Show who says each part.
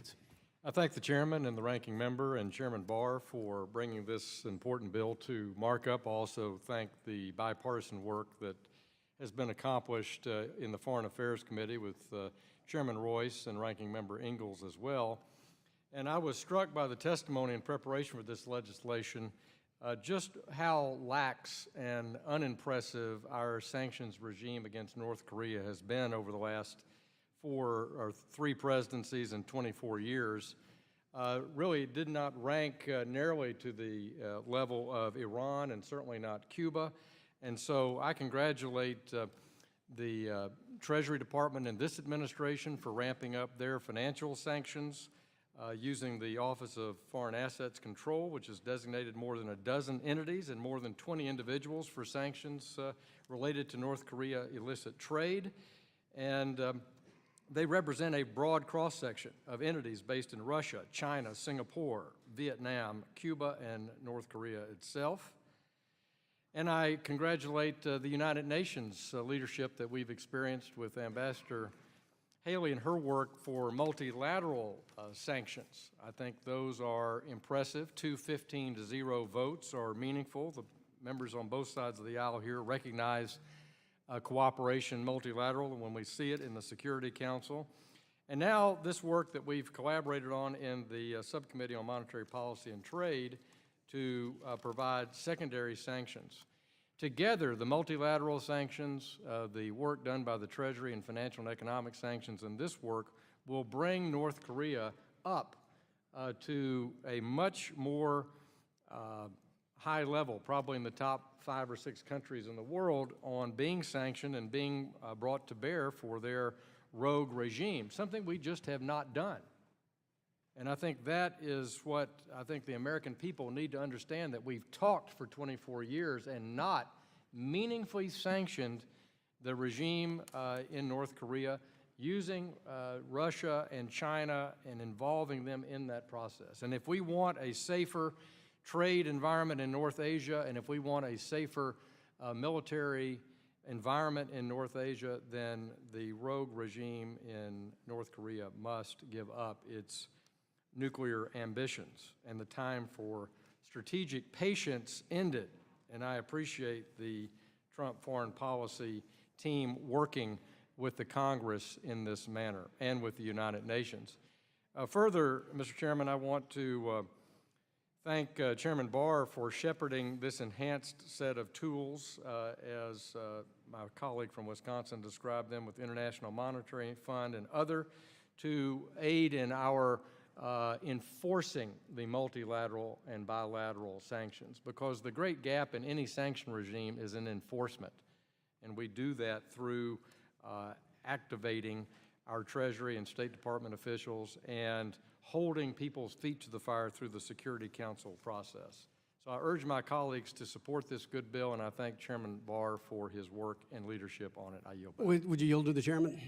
Speaker 1: minutes.
Speaker 2: I thank the chairman and the ranking member and Chairman Barr for bringing this important bill to markup. I also thank the bipartisan work that has been accomplished in the Foreign Affairs Committee with Chairman Royce and ranking member Ingalls as well. And I was struck by the testimony in preparation for this legislation just how lax and unimpressive our sanctions regime against North Korea has been over the last 3 presidencies and 24 years. Really did not rank nearly to the level of Iran and certainly not Cuba. And so I congratulate the Treasury Department and this administration for ramping up their financial sanctions using the Office of Foreign Assets Control, which has designated more than a dozen entities and more than 20 individuals for sanctions related to North Korea illicit trade. And they represent a broad cross-section of entities based in Russia, China, Singapore, Vietnam, Cuba, and North Korea itself. And I congratulate the United Nations leadership that we've experienced with Ambassador Haley and her work for multilateral sanctions. I think those are impressive. 2 15-0 votes are meaningful. The members on both sides of the aisle here recognize cooperation multilateral when we see it in the Security Council. And now this work that we've collaborated on in the Subcommittee on Monetary Policy and Trade to provide secondary sanctions. Together, the multilateral sanctions, the work done by the Treasury and financial and economic sanctions, and this work will bring North Korea up to a much more high level, probably in the top 5 or 6 countries in the world on being sanctioned and being brought to bear for their rogue regime, something we just have not done. And I think that is what I think the American people need to understand, that we've talked for 24 years and not meaningfully sanctioned the regime in North Korea, using Russia and China and involving them in that process. And if we want a safer trade environment in North Asia, and if we want a safer military environment in North Asia, then the rogue regime in North Korea must give up its nuclear ambitions, and the time for strategic patience ended. And I appreciate the Trump foreign policy team working with the Congress in this manner and with the United Nations. Further, Mr. Chairman, I want to thank Chairman Barr for shepherding this enhanced set of tools, as my colleague from Wisconsin described them, with International Monetary Fund and other, to aid in our enforcing the multilateral and bilateral sanctions, because the great gap in any sanction regime is in enforcement. And we do that through activating our Treasury and State Department officials and holding people's feet to the fire through the Security Council process. So I urge my colleagues to support this good bill, and I thank Chairman Barr for his work and leadership on it. I yield back.
Speaker 1: Would you yield to the chairman?